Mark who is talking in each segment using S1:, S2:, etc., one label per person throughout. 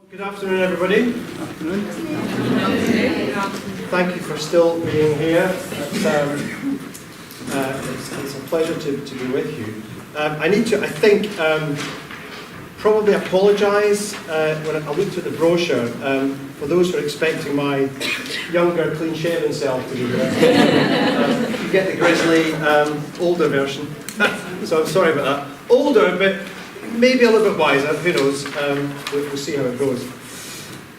S1: Good afternoon, everybody. Thank you for still being here. It's a pleasure to be with you. I need to, probably apologise when I looked at the brochure for those who are expecting my younger, clean-shaven self to be there. You get the grizzly, older version. So I'm sorry about that. Older, but maybe a little bit wiser, who knows, we'll see how it goes.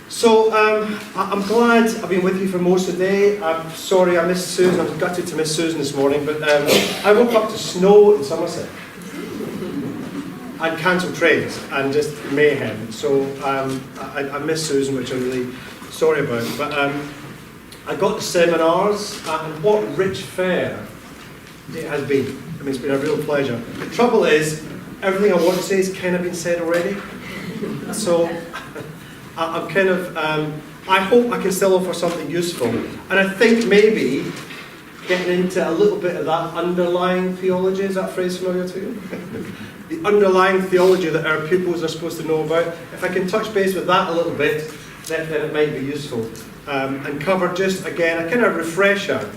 S1: So, I'm glad I've been with you for most of the day. I'm sorry I missed Susan, I was gutted to miss Susan this morning, but I woke up to snow in Somerset and cancelled trains and just mayhem. So I missed Susan, which I'm really sorry about. But I got the seminars, and what rich fare it has been. I mean, it's been a real pleasure. The trouble is, everything I want to say has kind of been said already. So I'm kind of, I hope I can still offer something useful. And I think maybe getting into a little bit of that underlying theology, is that phrase familiar to you? The underlying theology that our pupils are supposed to know about. If I can touch base with that a little bit, then it might be useful. And cover just, again, a kind of refresher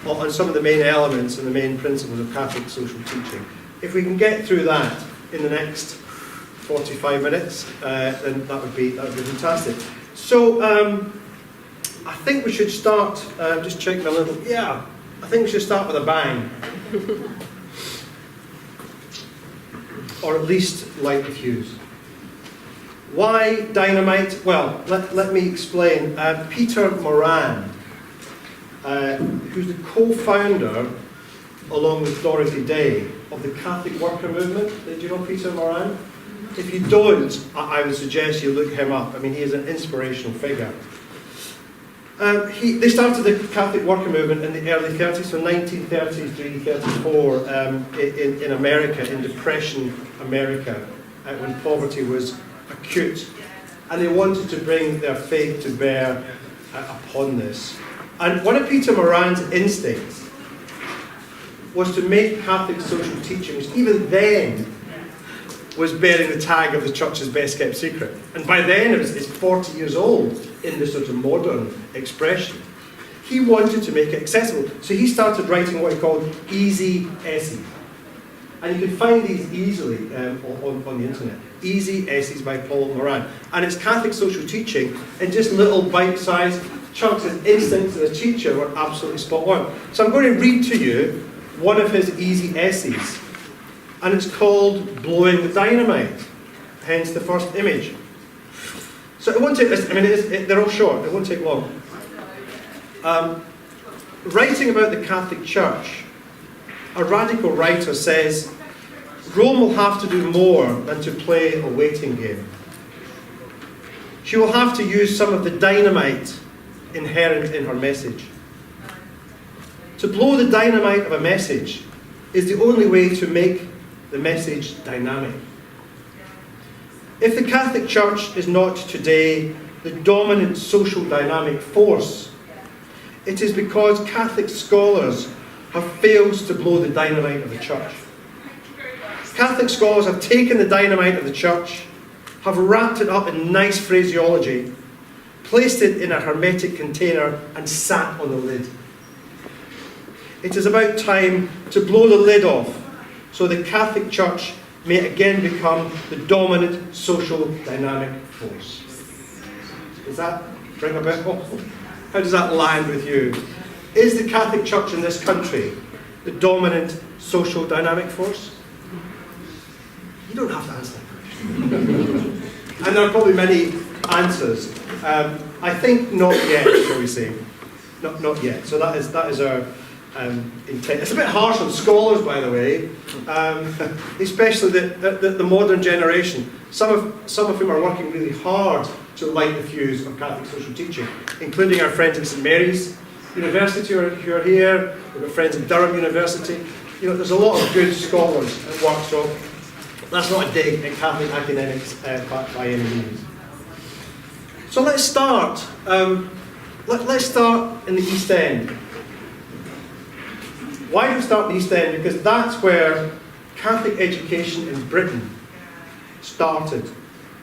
S1: on some of the main elements and the main principles of Catholic social teaching. If we can get through that in the next 45 minutes, then that would be fantastic. So I think we should start. Just checking a little. Yeah, I think we should start with a bang, or at least light the fuse. Why dynamite? Well, let me explain. Peter Moran, who's the co-founder, along with Dorothy Day, of the Catholic Worker Movement. Do you know Peter Moran? If you don't, I would suggest you look him up. I mean, he is an inspirational figure. They started the Catholic Worker Movement in the early 30s, so 1933, 34, in America, in Depression America, when poverty was acute. And they wanted to bring their faith to bear upon this. And one of Peter Moran's instincts was to make Catholic social teaching, which even then was bearing the tag of the Church's best kept secret. And by then it's 40 years old in this sort of modern expression. He wanted to make it accessible. So he started writing what he called easy essays. And you can find these easily on the internet. Easy Essays by Paul Moran. And it's Catholic social teaching in just little bite-sized chunks. His instincts as a teacher were absolutely spot on. So I'm going to read to you one of his easy essays, and it's called Blowing the Dynamite, hence the first image. So it won't take, they're all short, it won't take long. Writing about the Catholic Church, a radical writer says, Rome will have to do more than to play a waiting game. She will have to use some of the dynamite inherent in her message. To blow the dynamite of a message is the only way to make the message dynamic. If the Catholic Church is not today the dominant social dynamic force, it is because Catholic scholars have failed to blow the dynamite of the Church. Catholic scholars have taken the dynamite of the Church, have wrapped it up in nice phraseology, placed it in a hermetic container and sat on the lid. It is about time to blow the lid off so the Catholic Church may again become the dominant social dynamic force. Does that ring a bell? How does that land with you? Is the Catholic Church in this country the dominant social dynamic force? You don't have to answer that question. And there are probably many answers. I think not yet, shall we say. Not yet. So that is our intent. It's a bit harsh on scholars, by the way, especially the modern generation. Some of whom are working really hard to light the fuse of Catholic social teaching, including our friends at St Mary's University who are here. We've got friends at Durham University. You know, there's a lot of good scholars at work, so that's not a dig at Catholic academics by any means. So let's start. Let's start in the East End. Why do we start in the East End? Because that's where Catholic education in Britain started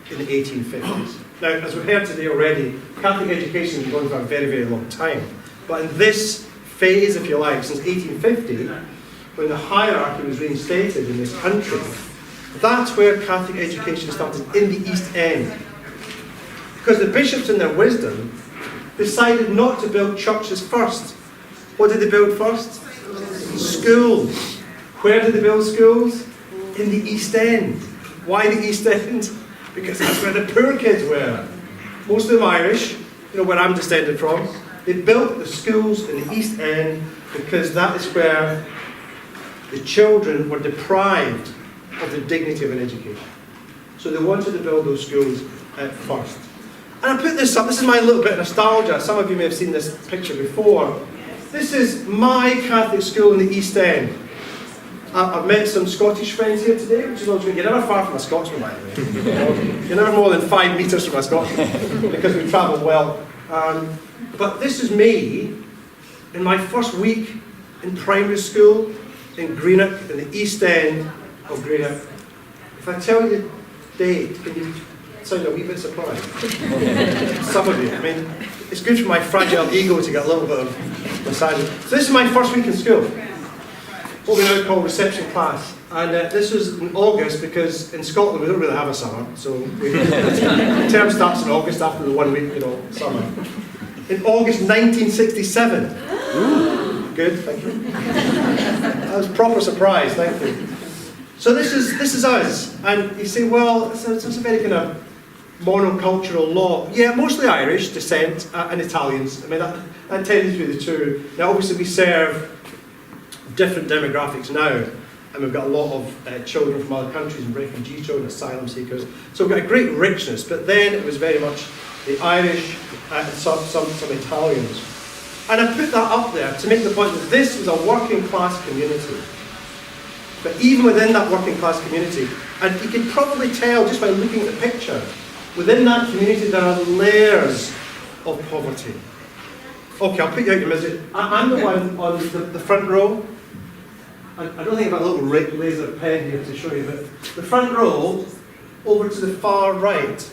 S1: in the 1850s. Now, as we've heard today already, Catholic education has been going for a very, very long time. But in this phase, if you like, since 1850, when the hierarchy was reinstated in this country, that's where Catholic education started, in the East End. Because the bishops, in their wisdom, decided not to build churches first. What did they build first? Schools. Where did they build schools? In the East End. Why the East End? Because that's where the poor kids were. Most of them Irish, where I'm descended from. They built the schools in the East End because that is where the children were deprived of the dignity of an education. So they wanted to build those schools first. And I put this up, this is my little bit of nostalgia. Some of you may have seen this picture before. This is my Catholic school in the East End. I've met some Scottish friends here today, which is always good. You're never far from a Scotsman, by the way. You're never more than 5 metres from a Scotsman, because we travel well. But this is me in my first week in primary school in Greenock, in the East End of Greenock. If I tell you the date, can you sound a wee bit surprised? Some of you. I mean, it's good for my fragile ego to get a little bit of massage. So this is my first week in school. What we now call reception class. And this was in August, because in Scotland we don't really have a summer. So the term starts in August after the 1 week, summer. In August 1967. Good, thank you. That was a proper surprise, thank you. So this is us. And you say, well, it's a very kind of monocultural lot. Yeah, mostly Irish descent and Italians. I mean, that tends to be the two. Now, obviously, we serve different demographics now, and we've got a lot of children from other countries, and refugee children, asylum seekers. So we've got a great richness, but then it was very much the Irish and some Italians. And I put that up there to make the point that this was a working class community. But even within that working class community, and you can probably tell just by looking at the picture, within that community there are layers of poverty. Okay, I'll put you out your misery. I'm the one on the front row. I don't think I've got a little laser pen here to show you, but the front row, over to the far right,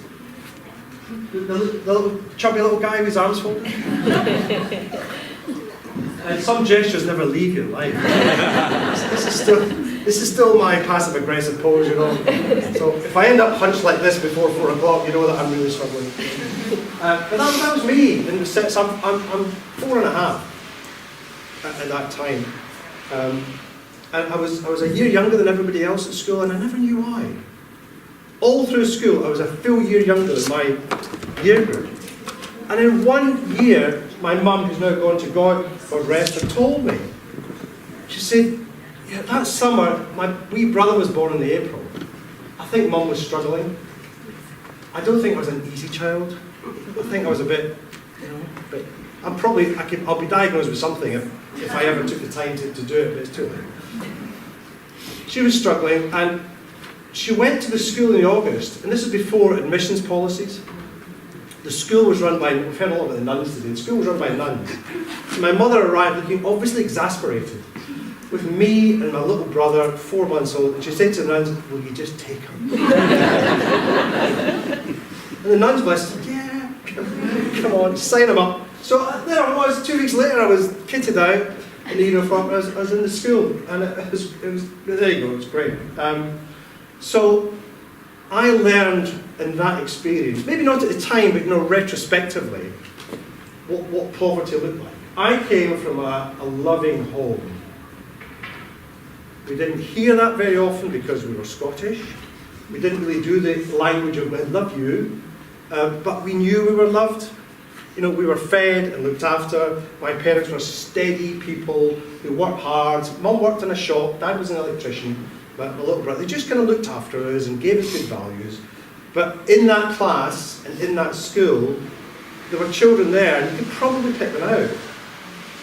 S1: the little chubby little guy with his arms folded. And some gestures never leave your life. This is still my passive aggressive pose, So if I end up hunched like this before 4 o'clock, you know that I'm really struggling. But that was me. And I'm 4.5 at that time. And I was a year younger than everybody else at school, and I never knew why. All through school, I was a full year younger than my year group. And in 1 year, my mum, who's now gone to God rest her, told me. She said, yeah, that summer, my wee brother was born in the April. I think Mum was struggling. I don't think I was an easy child. I think I was a bit, but I'll be diagnosed with something if I ever took the time to do it, but it's too late. She was struggling, and she went to the school in August, and this is before admissions policies. The school was run by, we've heard a lot about the nuns today, the school was run by nuns. So my mother arrived looking obviously exasperated, with me and my little brother, 4 months old, and she said to the nuns, will you just take him? And the nuns, bless said, yeah, come on, sign him up. So there I was, 2 weeks later, I was kitted out in the uniform, I was in the school, and it was there you go, it was great. So I learned in that experience, maybe not at the time, but retrospectively, what poverty looked like. I came from a loving home. We didn't hear that very often because we were Scottish. We didn't really do the language of I love you, but we knew we were loved. We were fed and looked after. My parents were steady people who worked hard. Mum worked in a shop, Dad was an electrician, but my little brother, they just kind of looked after us and gave us good values. But in that class and in that school, there were children there, and you could probably pick them out,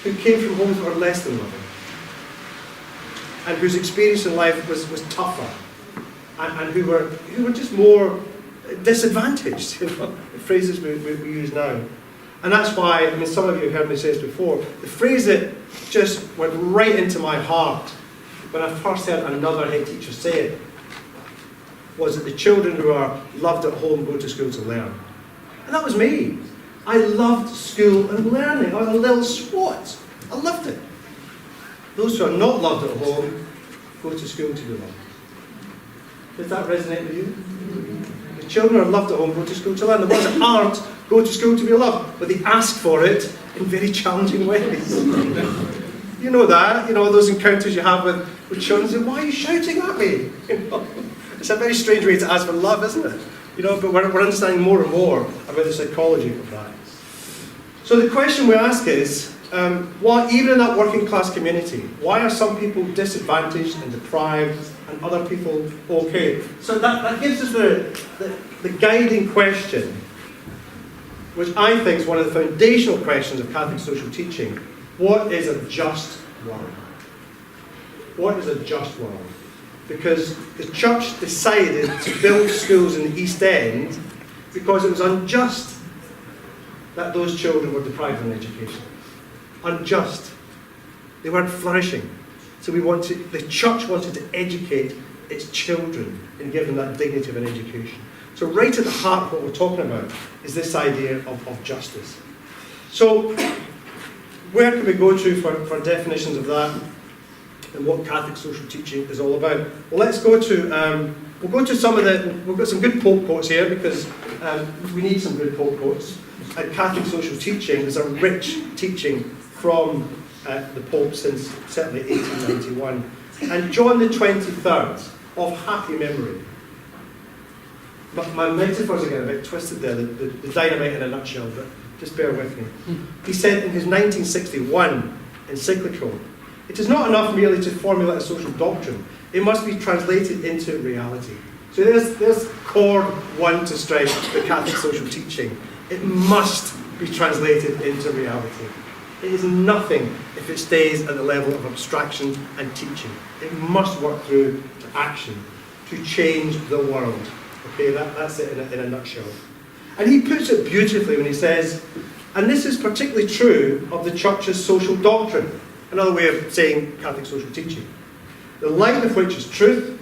S1: who came from homes that were less than loving, and whose experience in life was tougher, and who were just more disadvantaged, phrases we use now. And that's why, some of you have heard me say this before, the phrase that just went right into my heart when I first heard another head teacher say it, was that the children who are loved at home go to school to learn. And that was me. I loved school and learning. I was a little swat. I loved it. Those who are not loved at home, go to school to be loved. Does that resonate with you? The children are loved at home, go to school to learn. The ones that aren't, go to school to be loved. But they ask for it in very challenging ways. You know that, those encounters you have with children, say, why are you shouting at me? It's a very strange way to ask for love, isn't it? But we're understanding more and more about the psychology of that. So the question we ask is, why, even in that working class community, why are some people disadvantaged and deprived and other people okay? So that gives us the guiding question, which I think is one of the foundational questions of Catholic social teaching. What is a just world? What is a just world? Because the church decided to build schools in the East End because it was unjust that those children were deprived of an education. Unjust. They weren't flourishing. So the church wanted to educate its children and give them that dignity of an education. So right at the heart of what we're talking about is this idea of justice. So where can we go to for definitions of that and what Catholic social teaching is all about? Well, let's go to, we'll go to we've got some good Pope quotes here because we need some good Pope quotes. And Catholic social teaching is a rich teaching from the Pope since certainly 1891. And John the 23rd, of happy memory. But my metaphors are getting a bit twisted there, the dynamite in a nutshell, but just bear with me. He said in his 1961 encyclical, "It is not enough merely to formulate a social doctrine, it must be translated into reality." So there's chord one to strike the Catholic social teaching. It must be translated into reality. It is nothing if it stays at the level of abstraction and teaching. It must work through to action to change the world. Okay, that's it in a nutshell. And he puts it beautifully when he says, and this is particularly true of the Church's social doctrine, another way of saying Catholic social teaching, the light of which is truth,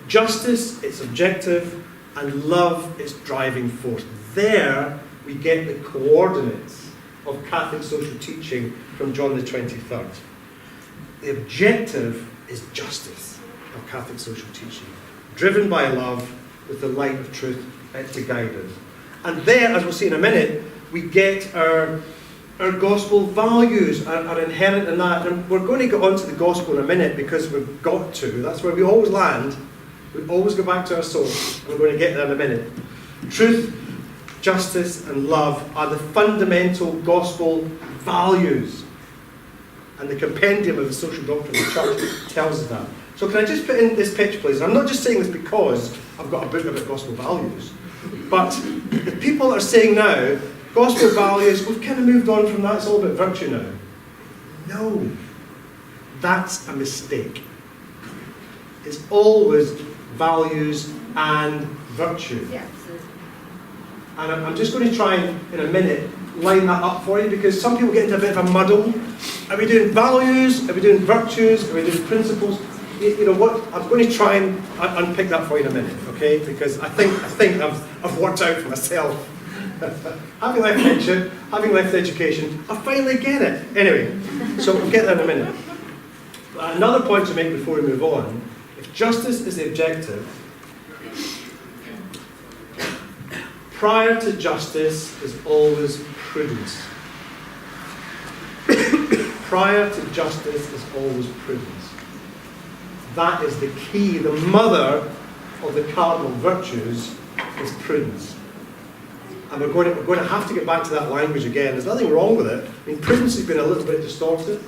S1: justice its objective, and love its driving force. There we get the coordinates of Catholic social teaching from John the 23rd. The objective is justice of Catholic social teaching, driven by love with the light of truth to guide us. And there, as we'll see in a minute, we get our gospel values are inherent in that. And we're going to get onto the gospel in a minute because we've got to. That's where we always land. We always go back to our soul. And we're going to get there in a minute. Truth, justice, and love are the fundamental gospel values. And the compendium of the social doctrine of the church tells us that. So can I just put in this picture, please? I'm not just saying this because I've got a book about gospel values. But the people that are saying now, gospel values, we've kind of moved on from that, it's all about virtue now. No, that's a mistake. It's always values and virtue. Yes. And I'm just going to try and, in a minute, line that up for you, because some people get into a bit of a muddle. Are we doing values? Are we doing virtues? Are we doing principles? You know what? I'm going to try and unpick that for you in a minute, okay? Because I think I've worked out for myself. Having left pension, having left education, I finally get it. Anyway, so we'll get there in a minute. Another point to make before we move on: if justice is the objective, prior to justice is always prudence. Prior to justice is always prudence. That is the key. The mother of the cardinal virtues is prudence. And we're going to have to get back to that language again. There's nothing wrong with it. I mean, prudence has been a little bit distorted.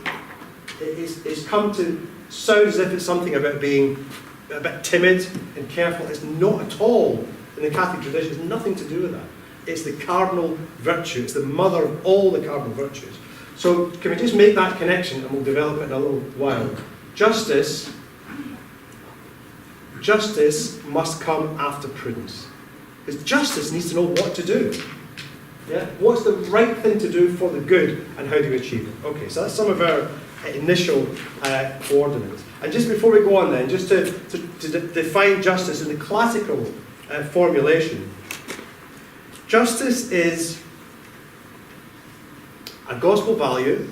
S1: It's come to sound as if it's something about being a bit timid and careful. It's not at all in the Catholic tradition. It's nothing to do with that. It's the cardinal virtue. It's the mother of all the cardinal virtues. So can we just make that connection, and we'll develop it in a little while. Justice must come after prudence. Because justice needs to know what to do. Yeah? What's the right thing to do for the good, and how do we achieve it? Okay, so that's some of our initial coordinates. And just before we go on then, just to define justice in the classical formulation, Justice is a gospel value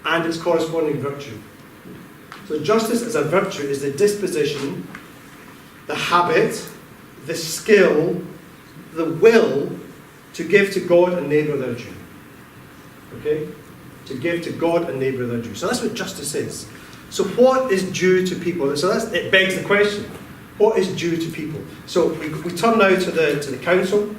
S1: and its corresponding virtue. So justice as a virtue is the disposition, the habit, the skill, the will to give to God and neighbour their due. Okay? To give to God and neighbour their due. So that's what justice is. So what is due to people? So it begs the question. What is due to people? So we turn now to the Council,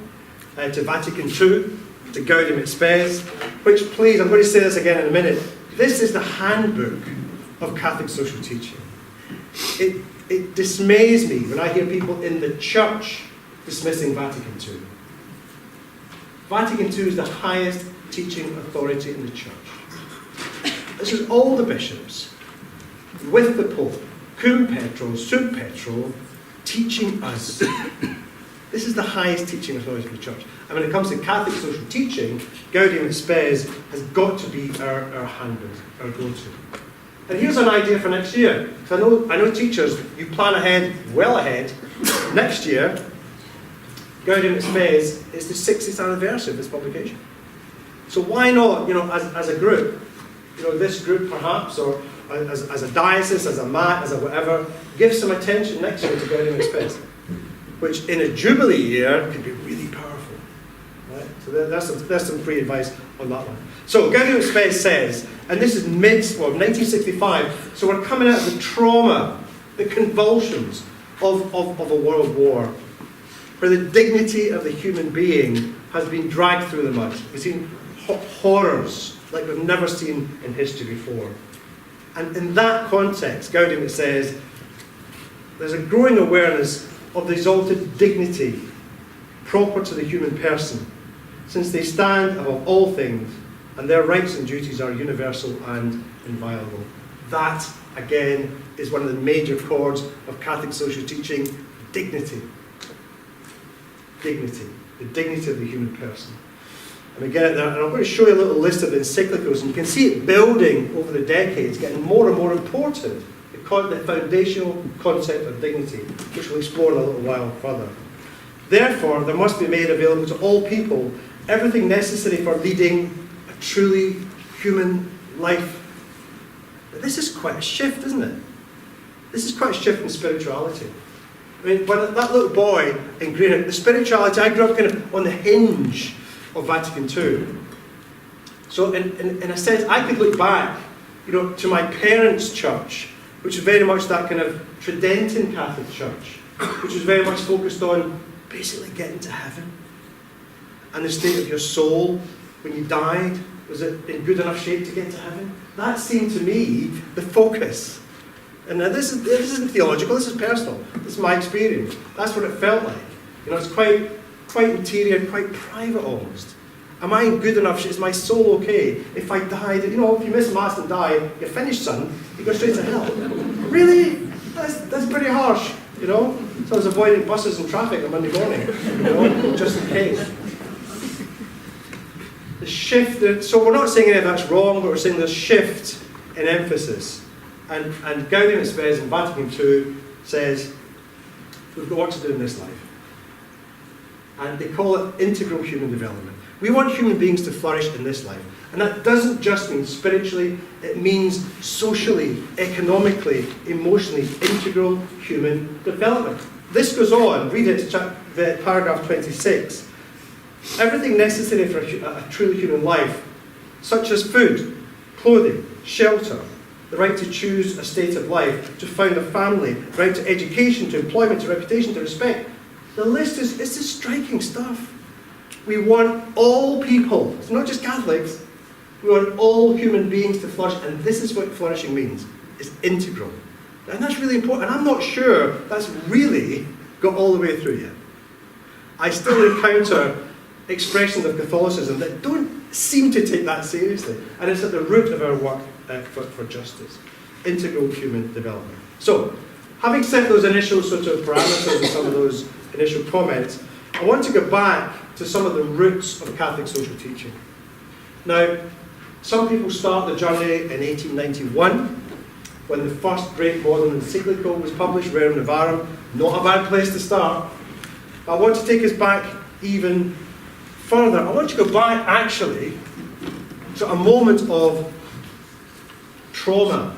S1: to Vatican II, to Gaudium et Spes, which, please, I'm going to say this again in a minute, this is the handbook of Catholic social teaching. It dismays me when I hear people in the Church dismissing Vatican II. Vatican II is the highest teaching authority in the Church. This is all the bishops, with the Pope, cum petro, sub petro, teaching us. This is the highest teaching authority of the Church. And when it comes to Catholic social teaching, Gaudium et Spes has got to be our handbook, our go-to. And here's an idea for next year. So I know teachers, you plan ahead, well ahead. Next year, Gaudium et Spes is the 60th anniversary of this publication. So why not, as a group, this group perhaps, or as a diocese, as a MAT, as a whatever, give some attention next year to Gaudium et Spes, which in a Jubilee year could be really powerful. Right? So there's some free advice on that one. So Gaudium et Spes says, and this is 1965, so we're coming out of the trauma, the convulsions of a world war, where the dignity of the human being has been dragged through the mud. We've seen horrors like we've never seen in history before. And in that context, Gaudium says, there's a growing awareness of the exalted dignity proper to the human person, since they stand above all things, and their rights and duties are universal and inviolable. That, again, is one of the major chords of Catholic social teaching: dignity. Dignity. The dignity of the human person. And we get it there, and I'm going to show you a little list of encyclicals, and you can see it building over the decades, getting more and more important. The foundational concept of dignity, which we'll explore in a little while further. Therefore, there must be made available to all people everything necessary for leading a truly human life. But this is quite a shift, isn't it? This is quite a shift in spirituality. I mean, when that little boy in Greenock, the spirituality, I grew up kind of on the hinge of Vatican II. So in a sense, I could look back, to my parents' church, which is very much that kind of Tridentan Catholic Church, which was very much focused on basically getting to heaven. And the state of your soul when you died, was it in good enough shape to get to heaven? That seemed to me the focus. And now this isn't theological, this is personal. This is my experience. That's what it felt like. It's quite interior, quite private almost. Am I in good enough shape? Is my soul okay? If I died, if you miss Mass and die, you're finished, son. You go straight to hell. Really? That's pretty harsh, So I was avoiding buses and traffic on Monday morning, just in case. The shift, so we're not saying any of that's wrong, but we're saying there's shift in emphasis. And Gaudium et Spes in Vatican II says, we've got work to do in this life. And they call it integral human development. We want human beings to flourish in this life. And that doesn't just mean spiritually, it means socially, economically, emotionally, integral human development. This goes on, read it, paragraph 26. Everything necessary for a truly human life, such as food, clothing, shelter, the right to choose a state of life, to found a family, right to education, to employment, to reputation, to respect. The list is striking stuff. We want all people, it's not just Catholics, we want all human beings to flourish, and this is what flourishing means. It's integral. And that's really important, and I'm not sure that's really got all the way through yet. I still encounter expressions of Catholicism that don't seem to take that seriously, and it's at the root of our work for justice. Integral human development. So, having set those initial sort of parameters and some of those initial comments, I want to go back to some of the roots of Catholic social teaching. Now, some people start the journey in 1891, when the first great modern encyclical was published, Rerum Novarum. Not a bad place to start. But I want to take us back even further. I want you to go back, actually, to a moment of trauma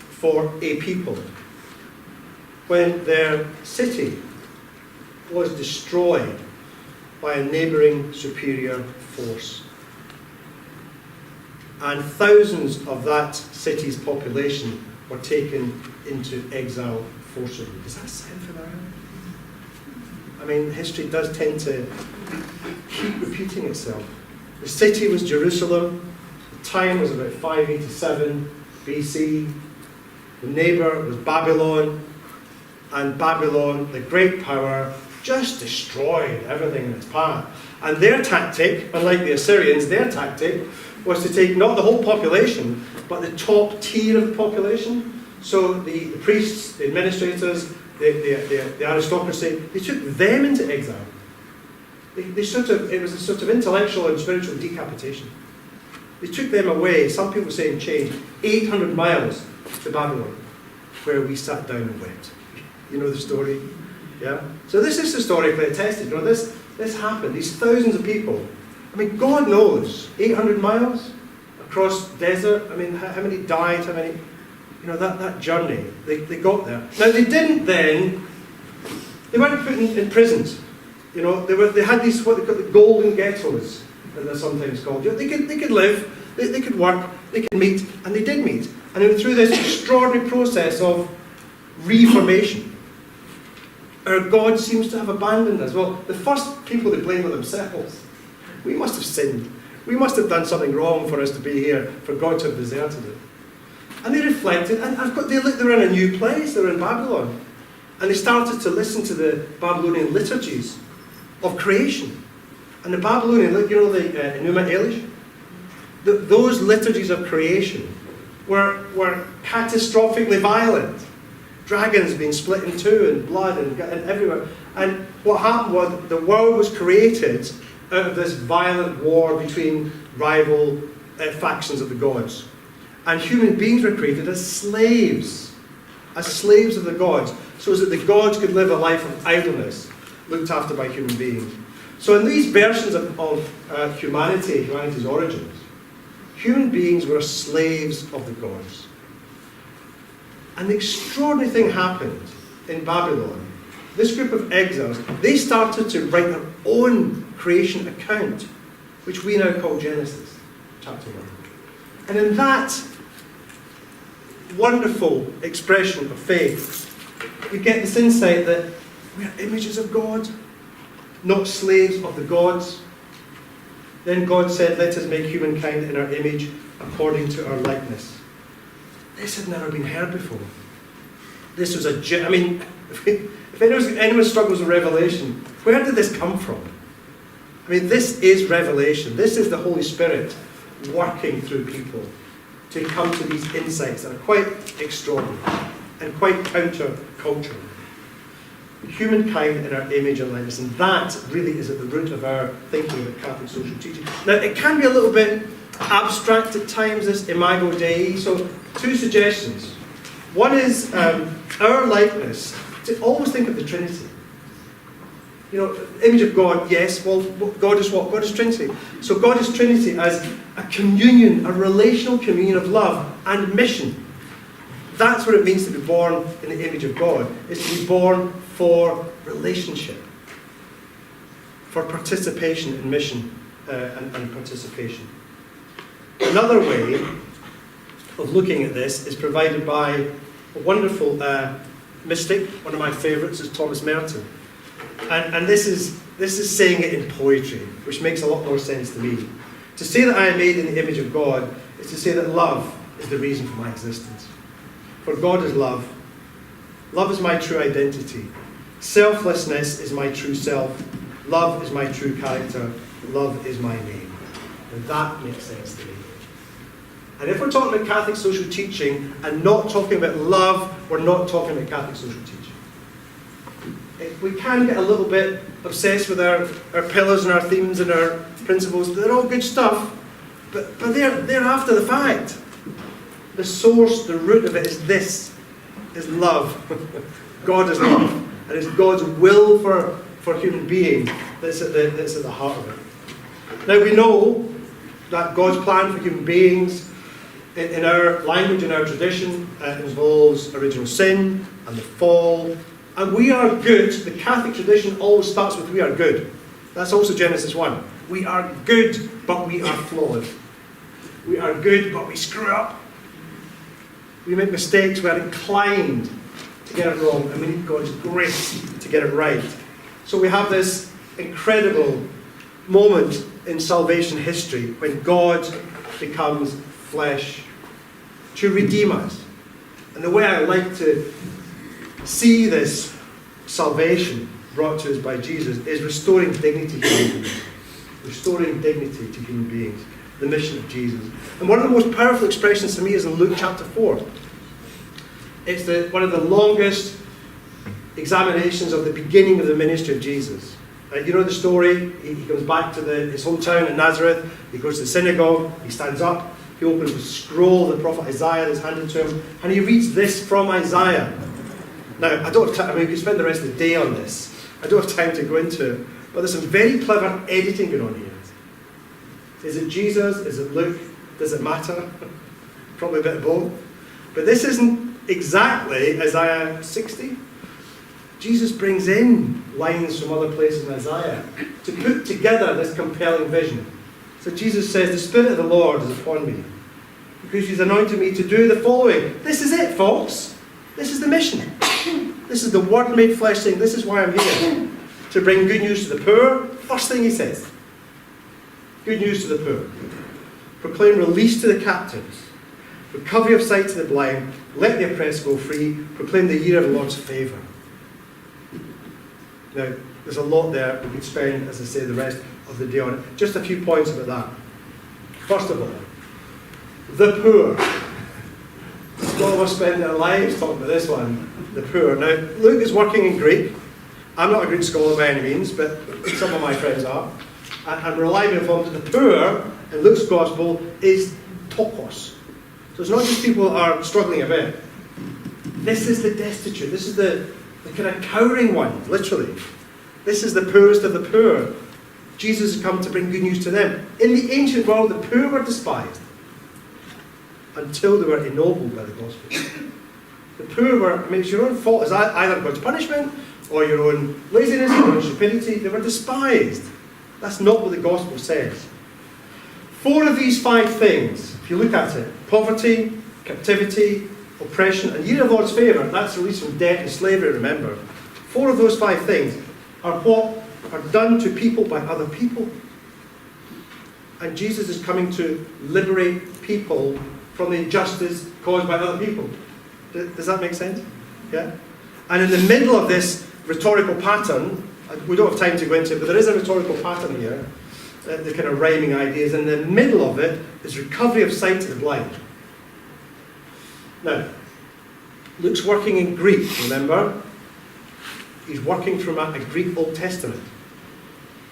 S1: for a people when their city was destroyed by a neighbouring superior force. And thousands of that city's population were taken into exile forcibly. Does that sound familiar? I mean, history does tend to keep repeating itself. The city was Jerusalem. The time was about 587 BC. The neighbour was Babylon. And Babylon, the great power, just destroyed everything in its path. And their tactic, unlike the Assyrians, their tactic was to take not the whole population, but the top tier of the population. So the priests, the administrators, the aristocracy, they took them into exile. It was a sort of intellectual and spiritual decapitation. They took them away, some people say in change, 800 miles to Babylon, where we sat down and wept. You know the story? Yeah? So this is historically attested. You know, this happened. These thousands of people. I mean, God knows, 800 miles across desert. I mean, how many died? How many? You know, that journey. They got there. Now, they didn't then. They weren't put in prisons. You know, they had these what they call the golden ghettos, that they're sometimes called. You know, they could live, they could work, they could meet, and they did meet. And then through this extraordinary process of reformation, our God seems to have abandoned us. Well, the first people to blame were themselves. We must have sinned. We must have done something wrong for us to be here, for God to have deserted it. And they reflected, and they were in a new place, they were in Babylon. And they started to listen to the Babylonian liturgies of creation. And the Babylonian, you know, the Enuma Elish, those liturgies of creation were catastrophically violent. Dragons being split in two, and blood and everywhere. And what happened was the world was created out of this violent war between rival factions of the gods. And human beings were created as slaves of the gods, so that the gods could live a life of idleness, looked after by human beings. So in these versions of humanity's origins, human beings were slaves of the gods. And the extraordinary thing happened in Babylon. This group of exiles, they started to write their own creation account, which we now call Genesis, chapter 1. And in that wonderful expression of faith, we get this insight that we are images of God, not slaves of the gods. Then God said, "Let us make humankind in our image, according to our likeness." This had never been heard before. This was I mean, if anyone struggles with Revelation, where did this come from? I mean, this is Revelation. This is the Holy Spirit working through people to come to these insights that are quite extraordinary and quite counter-cultural. Humankind in our image and likeness, and that really is at the root of our thinking about Catholic social teaching. Now, it can be a little bit abstract at times, this Imago Dei, so two suggestions. One is our likeness, to always think of the Trinity. You know, image of God, yes, well, God is what? God is Trinity. So God is Trinity as a communion, a relational communion of love and mission. That's what it means to be born in the image of God, is to be born for relationship, for participation in mission and participation. Another way of looking at this is provided by a wonderful mystic. One of my favourites is Thomas Merton. And this is saying it in poetry, which makes a lot more sense to me. To say that I am made in the image of God is to say that love is the reason for my existence. For God is love. Love is my true identity. Selflessness is my true self. Love is my true character. Love is my name. And that makes sense to me. And if we're talking about Catholic social teaching and not talking about love, we're not talking about Catholic social teaching. We can get a little bit obsessed with our pillars and our themes and our principles. They're all good stuff, but they're after the fact. The source, the root of it is love. God is love. And it's God's will for for human beings that's at the heart of it. Now we know that God's plan for human beings in our language, in our tradition, involves original sin and the fall. And we are good. The Catholic tradition always starts with we are good. That's also Genesis 1. We are good, but we are flawed. We are good, but we screw up. We make mistakes. We are inclined to get it wrong, and we need God's grace to get it right. So we have this incredible moment in salvation history when God becomes flesh to redeem us. And the way I like to see this salvation brought to us by Jesus is restoring dignity to human beings. Restoring dignity to human beings. The mission of Jesus. And one of the most powerful expressions to me is in Luke chapter 4. It's one of the longest examinations of the beginning of the ministry of Jesus. You know the story. He comes back to his hometown in Nazareth. He goes to the synagogue. He stands up. He opens the scroll of the prophet Isaiah that's handed to him. And he reads this from Isaiah. Now, I don't have time. I mean, we could spend the rest of the day on this. I don't have time to go into it. But there's some very clever editing going on here. Is it Jesus? Is it Luke? Does it matter? Probably a bit of both. But this isn't exactly Isaiah 60. Jesus brings in lines from other places in Isaiah to put together this compelling vision. So Jesus says, the Spirit of the Lord is upon me, because he's anointed me to do the following. This is it, folks. This is the mission. This is the Word made flesh saying, this is why I'm here. To bring good news to the poor. First thing he says. Good news to the poor. Proclaim release to the captives. Recovery of sight to the blind. Let the oppressed go free. Proclaim the year of the Lord's favour. Now, there's a lot there. We could spend, as I say, the rest of the day on it. Just a few points about that. First of all, the poor. Scholars spend their lives talking about this one. The poor. Now, Luke is working in Greek. I'm not a Greek scholar by any means, but some of my friends are. And we're relying informed that the poor in Luke's Gospel is tokos. So it's not just people that are struggling a bit. This is the destitute. This is the kind of cowering one, literally. This is the poorest of the poor. Jesus has come to bring good news to them. In the ancient world, the poor were despised until they were ennobled by the gospel. The poor were, I mean, it's your own fault. It's either God's punishment or your own laziness, your own stupidity. They were despised. That's not what the gospel says. 4 of these 5 things, if you look at it, poverty, captivity, oppression, and year of Lord's favour, that's release from debt and slavery, remember. 4 of those 5 things are what are done to people by other people. And Jesus is coming to liberate people from the injustice caused by other people. Does that make sense? Yeah? And in the middle of this rhetorical pattern, we don't have time to go into it, but there is a rhetorical pattern here, the kind of rhyming ideas. In the middle of it is recovery of sight to the blind. Now, Luke's working in Greek, remember? He's working from a Greek Old Testament.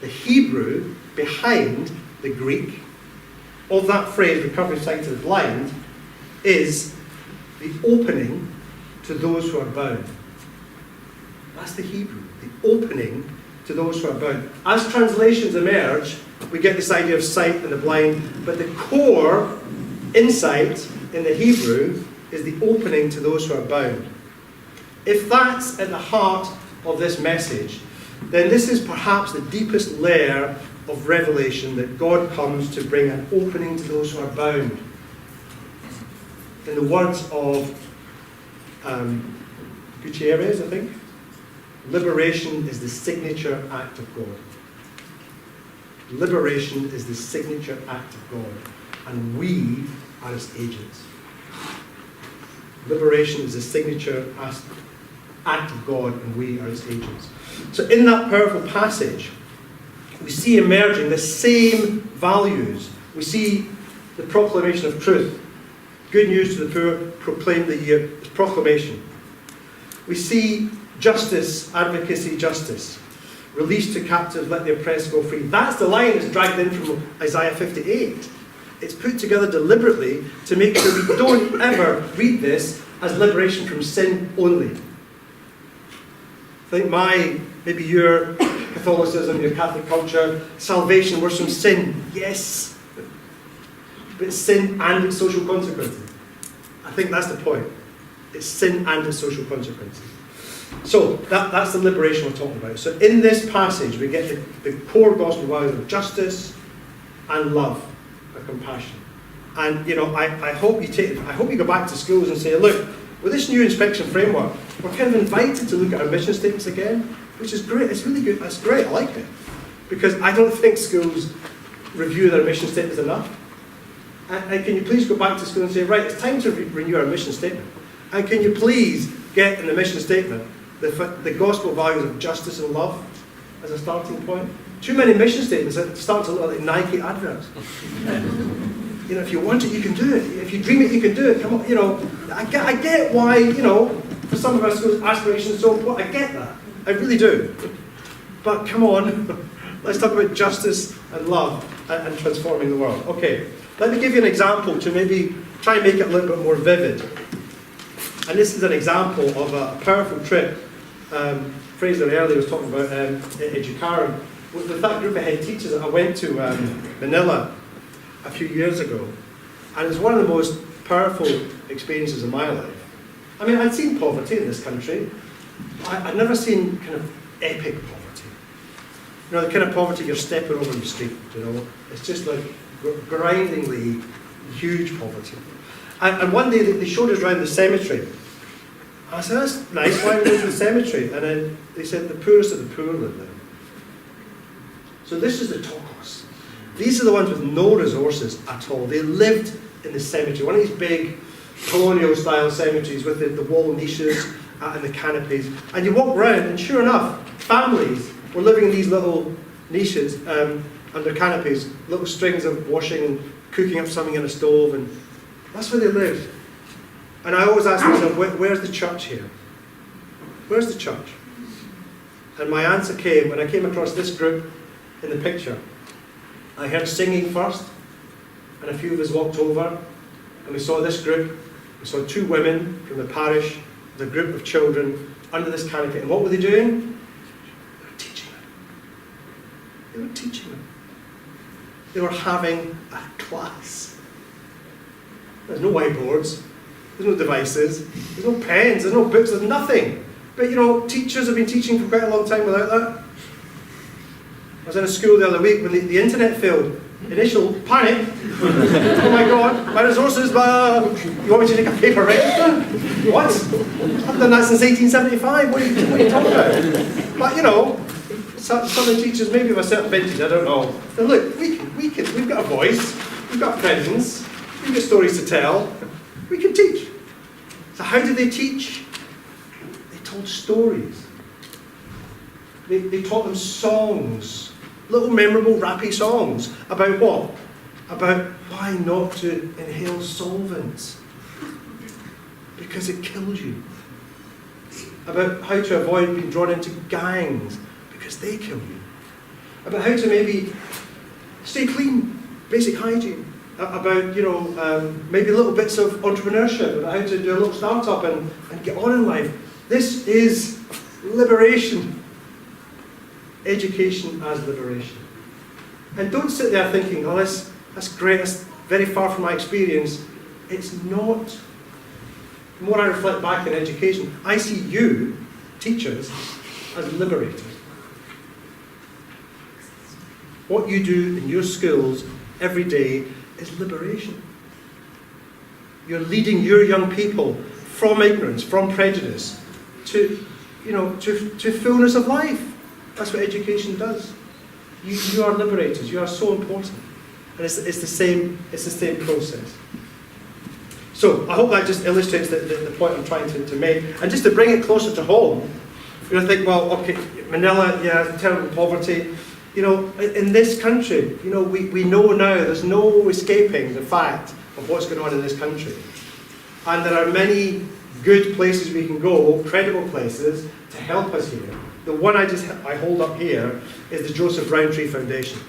S1: The Hebrew behind the Greek of that phrase, recovery of sight to the blind, is the opening to those who are bound. That's the Hebrew, the opening to those who are bound. As translations emerge, we get this idea of sight and the blind, but the core insight in the Hebrew is the opening to those who are bound. If that's at the heart of this message, then this is perhaps the deepest layer of revelation, that God comes to bring an opening to those who are bound. In the words of Gutierrez, I think, liberation is the signature act of God. Liberation is the signature act of God, and we are its agents. Liberation is the signature act of God, and we are its agents. So in that powerful passage, we see emerging the same values. We see the proclamation of truth. Good news to the poor, proclaim the year. It's proclamation. We see justice, advocacy, justice. Release to captives, let the oppressed go free. That's the line that's dragged in from Isaiah 58. It's put together deliberately to make sure we don't ever read this as liberation from sin only. I think maybe your Catholicism, your Catholic culture, salvation, we're from sin. Yes. But it's sin and its social consequences. I think that's the point. It's sin and its social consequences. So that's the liberation we're talking about. So in this passage, we get the core gospel values of justice and love and compassion. And I hope you go back to schools and say, look, with this new inspection framework, we're kind of invited to look at our mission statements again, which is great. It's really good. That's great. I like it. Because I don't think schools review their mission statements enough. And can you please go back to school and say, right, it's time to renew our mission statement. And can you please get in the mission statement the gospel values of justice and love as a starting point? Too many mission statements that start to look like Nike adverts. If you want it, you can do it. If you dream it, you can do it. Come on, I get why, for some of our schools, aspirations are so important. I get that. I really do. But come on, let's talk about justice and love and transforming the world. Okay, let me give you an example to maybe try and make it a little bit more vivid. And this is an example of a powerful trip. Fraser earlier was talking about ATCRE. With that group of head teachers, I went to Manila a few years ago, and it's one of the most powerful experiences of my life. I mean, I'd seen poverty in this country. I'd never seen kind of epic poverty. The kind of poverty you're stepping over the street, It's just like grindingly huge poverty. And one day they showed us around the cemetery. I said, that's nice, why are we going to the cemetery? And then they said, the poorest of the poor live there. So this is the Tokos. These are the ones with no resources at all. They lived in the cemetery, one of these big colonial-style cemeteries with the wall niches and the canopies. And you walk around, and sure enough, families were living in these little niches under canopies, little strings of washing and cooking up something in a stove, and that's where they lived. And I always ask myself, where's the church here? Where's the church? And my answer came when I came across this group in the picture. I heard singing first, and a few of us walked over, and we saw this group. We saw two women from the parish, the group of children, under this canopy. And what were they doing? They were teaching them. They were teaching them. They were having a class. There's no whiteboards, there's no devices, there's no pens, there's no books, there's nothing. But teachers have been teaching for quite a long time without that. I was in a school the other week when the internet failed. Initial panic. Oh my God, my resources, you want me to take a paper register? What? I've done that since 1875, what are you talking about? But some of the teachers, maybe of a certain vintage, I don't know. But look, we've got a voice, we've got presence, we've got stories to tell, we can teach. So how did they teach? They told stories. They taught them songs, little memorable rappy songs. About what? About why not to inhale solvents. Because it kills you. About how to avoid being drawn into gangs, because they kill you. About how to maybe stay clean, basic hygiene. About, maybe little bits of entrepreneurship, about how to do a little startup and get on in life. This is liberation. Education as liberation. And don't sit there thinking, oh, that's great, that's very far from my experience. It's not. The more I reflect back on education, I see you, teachers, as liberators. What you do in your schools every day is liberation. You're leading your young people from ignorance, from prejudice, to fullness of life. That's what education does. You are liberators. You are so important, and it's the same process. So I hope that just illustrates the point I'm trying to make. And just to bring it closer to home, you're going to think, well, okay, Manila, yeah, terrible poverty. In this country, we know now there's no escaping the fact of what's going on in this country. And there are many good places we can go, credible places, to help us here. The one I hold up here is the Joseph Rowntree Foundation.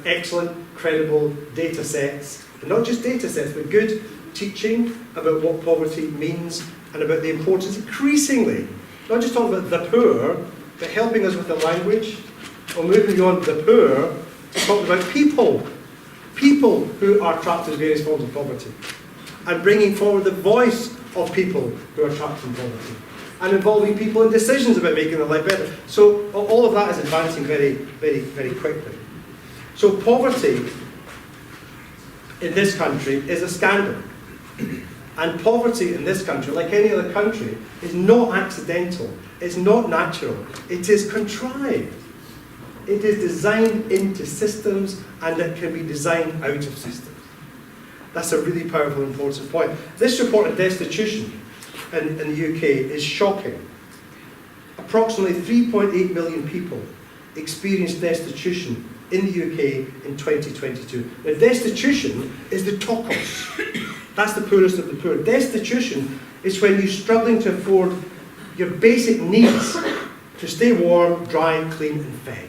S1: Excellent, credible data sets, and not just data sets, but good teaching about what poverty means and about the importance, increasingly, not just talking about the poor, but helping us with the language, or moving beyond the poor to talk about people. People who are trapped in various forms of poverty. And bringing forward the voice of people who are trapped in poverty. And involving people in decisions about making their life better. So all of that is advancing very, very, very quickly. So poverty in this country is a scandal. And poverty in this country, like any other country, is not accidental. It's not natural. It is contrived. It is designed into systems, and it can be designed out of systems. That's a really powerful and important point. This report on destitution in the UK is shocking. Approximately 3.8 million people experienced destitution in the UK in 2022. Now, destitution is the tokos. That's the poorest of the poor. Destitution is when you're struggling to afford your basic needs to stay warm, dry, clean, and fed.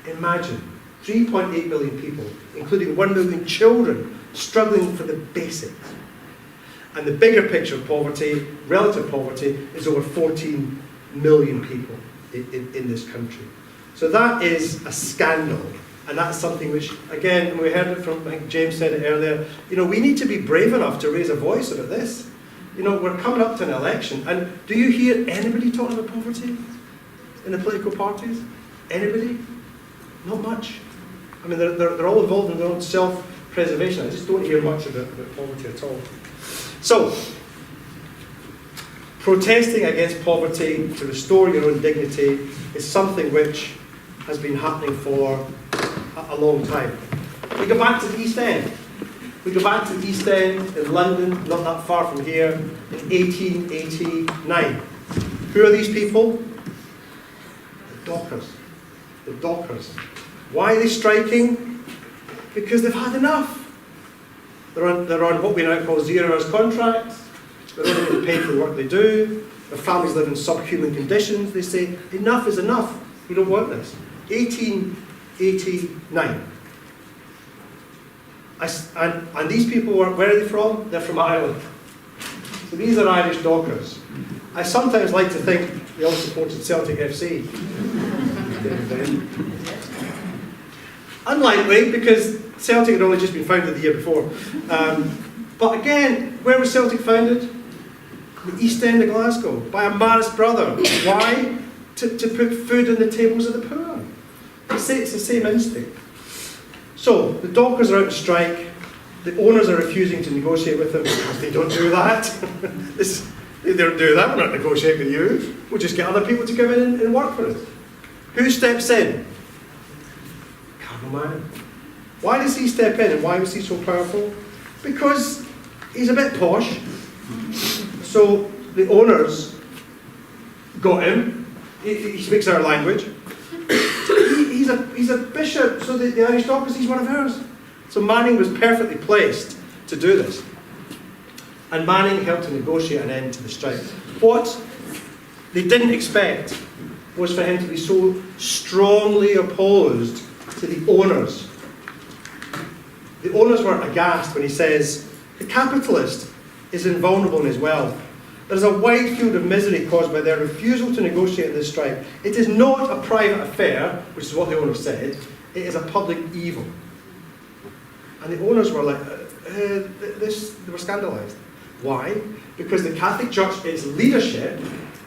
S1: Imagine 3.8 million people, including 1 million children, struggling for the basics. And the bigger picture of poverty, relative poverty, is over 14 million people in this country. So that is a scandal. And that's something which, again, and we heard it from, I think James said it earlier, we need to be brave enough to raise a voice about this. We're coming up to an election, and do you hear anybody talking about poverty in the political parties? Anybody? Not much. I mean, they're all involved in their own self-preservation. I just don't hear much about poverty at all. So, protesting against poverty to restore your own dignity is something which has been happening for a long time. We go back to the East End. We go back to the East End in London, not that far from here, in 1889. Who are these people? The dockers. The dockers. Why are they striking? Because they've had enough. They're on what we now call 0 hours contracts. They're not getting paid for the work they do. Their families live in subhuman conditions. They say, enough is enough. We don't want this. 1889. And these people, where are they from? They're from Ireland. So these are Irish dockers. I sometimes like to think they all supported Celtic FC. Unlikely, because Celtic had only just been founded the year before. But again, where was Celtic founded? The East End of Glasgow, by a Marist brother. Why? To put food on the tables of the poor. It's the same instinct. So, the dockers are out on strike. The owners are refusing to negotiate with them because they don't do that. They don't do that. We're not negotiating with you. We'll just get other people to come in and work for us. Who steps in? Cardinal Manning. Why does he step in, and why was he so powerful? Because he's a bit posh. So the owners got him. He speaks our language. He's a bishop, so the Irish dockers, he's one of ours. So Manning was perfectly placed to do this. And Manning helped to negotiate an end to the strike. What they didn't expect was for him to be so strongly opposed to the owners. The owners were aghast when he says, the capitalist is invulnerable in his wealth. There is a wide field of misery caused by their refusal to negotiate in this strike. It is not a private affair, which is what the owner said. It is a public evil. And the owners were like, they were scandalised. Why? Because the Catholic Church, its leadership,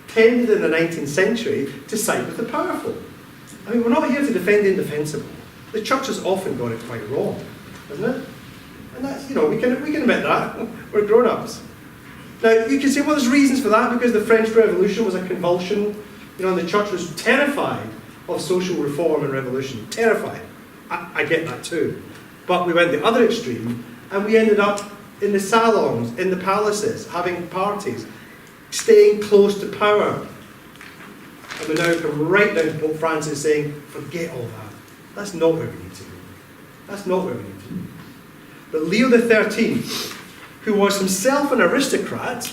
S1: tended in the 19th century to side with the powerful. I mean, we're not here to defend the indefensible. The Church has often got it quite wrong, hasn't it? And that's, we can admit that. We're grown-ups. Now, you can say, well, there's reasons for that, because the French Revolution was a convulsion, and the Church was terrified of social reform and revolution. Terrified. I get that too. But we went the other extreme, and we ended up in the salons, in the palaces, having parties, staying close to power. And we now come right down to Pope Francis saying, forget all that. That's not where we need to be. That's not where we need to be. But Leo XIII, who was himself an aristocrat,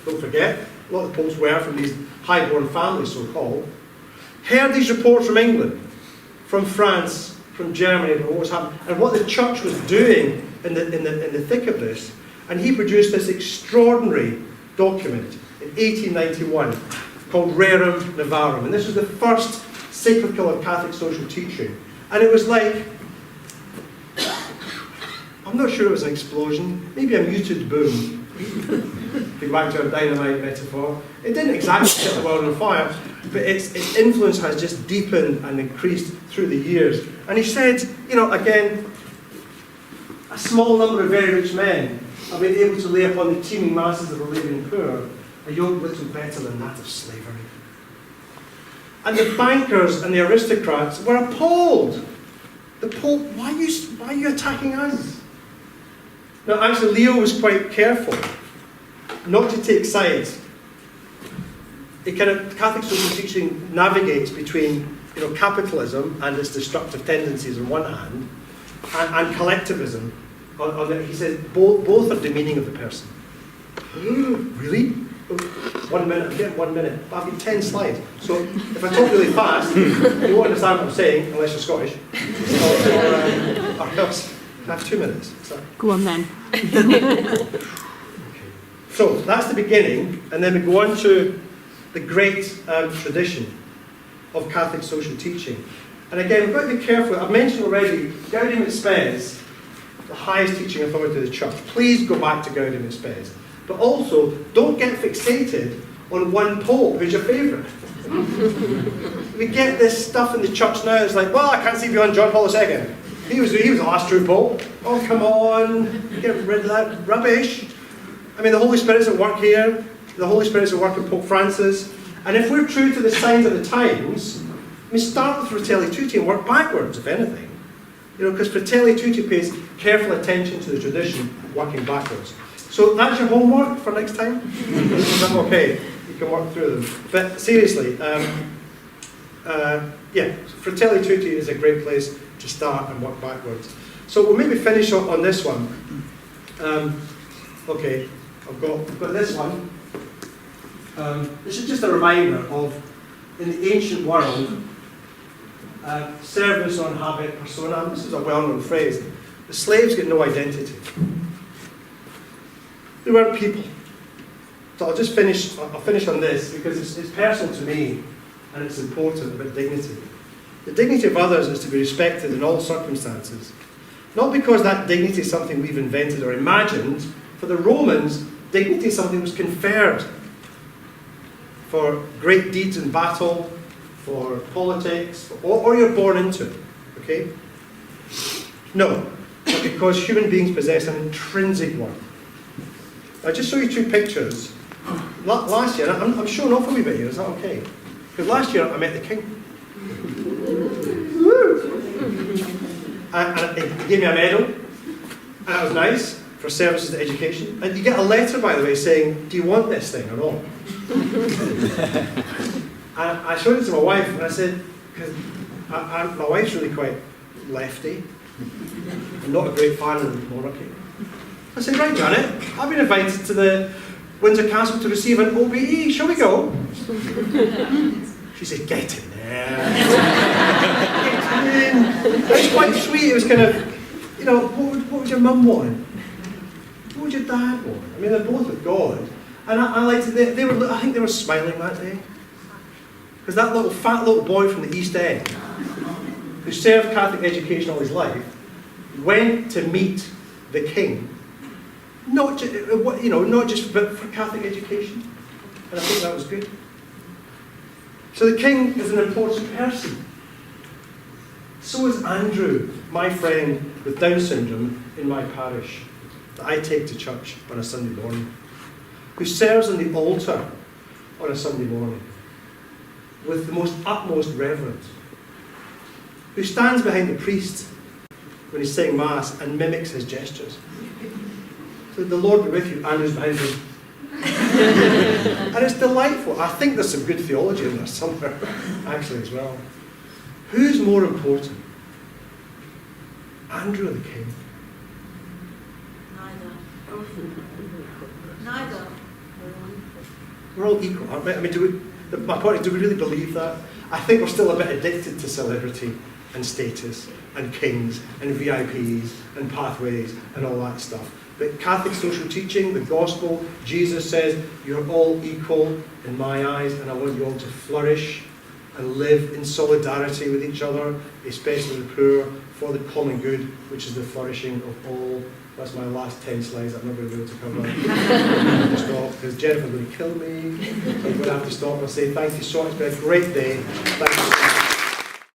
S1: don't forget, a lot of the popes were from these high-born families, so-called, heard these reports from England, from France, from Germany, about what was happening, and what the Church was doing in the thick of this, and he produced this extraordinary document in 1891 called Rerum Novarum, and this was the first cyclical of Catholic social teaching. And it was like, I'm not sure it was an explosion, maybe a muted boom. If you go back to our dynamite metaphor, it didn't exactly set the world on fire, but its influence has just deepened and increased through the years. And he said, you know, again, a small number of very rich men have been able to lay upon the teeming masses of the living poor a yoke little better than that of slavery. And the bankers and the aristocrats were appalled. The Pope, why are you attacking us? Now, actually, Leo was quite careful not to take sides. Catholic social teaching navigates between, you know, capitalism and its destructive tendencies on one hand, and collectivism. He says both are demeaning of the person. Really? 1 minute, again, 1 minute. I've got 10 slides. So if I talk really fast, you won't understand what I'm saying, unless you're Scottish. Or else I have 2 minutes. So.
S2: Go on then.
S1: Okay. So that's the beginning, and then we go on to the great tradition of Catholic social teaching. And again, we've got to be careful. I've mentioned already, Gaudium et Spes, the highest teaching authority of the Church. Please go back to Gaudium et Spes. But also, don't get fixated on one pope who's your favourite. We get this stuff in the Church now, it's like, well, I can't see beyond John Paul II. He was the last true pope. Oh, come on, get rid of that rubbish. I mean, the Holy Spirit's at work here. The Holy Spirit's at work in Pope Francis. And if we're true to the signs of the times, we start with Fratelli Tutti and work backwards, if anything. You know, because Fratelli Tutti pays careful attention to the tradition, working backwards. So that's your homework for next time? Is that okay? You can work through them. But seriously, yeah, Fratelli Tutti is a great place to start and work backwards. So we'll maybe finish up on this one. Okay, I've got this one. This is just a reminder of, in the ancient world, servus non habet personam. This is a well-known phrase. The slaves get no identity. They weren't people. So I'll finish on this because it's personal to me and it's important about dignity. The dignity of others is to be respected in all circumstances. Not because that dignity is something we've invented or imagined. For the Romans, dignity is something that was conferred for great deeds in battle, for politics, or you're born into it. Okay? No, but because human beings possess an intrinsic one. I'll just show you two pictures. Last year, I'm showing off a wee bit here, is that okay? Because last year I met the King. And he gave me a medal, and that was nice for services to education. And you get a letter, by the way, saying, do you want this thing or not? And I showed it to my wife, and I said, because my wife's really quite lefty, and not a great fan of the monarchy. I said, right, Janet, I've been invited to the Windsor Castle to receive an OBE, shall we go? She said, get in there. Get in. It was quite sweet. It was kind of, you know, what would your mum want? What would your dad want? I mean, they're both with God. And I liked it. I think they were smiling that day. Because that fat little boy from the East End, who served Catholic education all his life, went to meet the King. Not just for Catholic education. And I think that was good. So the King is an important person. So is Andrew, my friend with Down syndrome in my parish, that I take to church on a Sunday morning, who serves on the altar on a Sunday morning with the most utmost reverence, who stands behind the priest when he's saying Mass and mimics his gestures. So the Lord be with you, Andrew's behind him. And it's delightful. I think there's some good theology in there somewhere, actually, as well. Who's more important? Andrew or the King?
S3: Neither.
S1: We're all equal, aren't we? I mean, my point is, do we really believe that? I think we're still a bit addicted to celebrity and status and kings and VIPs and pathways and all that stuff. But Catholic social teaching, the gospel, Jesus says, you're all equal in my eyes, and I want you all to flourish and live in solidarity with each other, especially the poor, for the common good, which is the flourishing of all. That's my last 10 slides. I'm not going to be able to cover that. I'm going to have to stop because Jennifer's going to kill me. I'm going to have to stop and say thank you so much. It's been a great day. Thank you.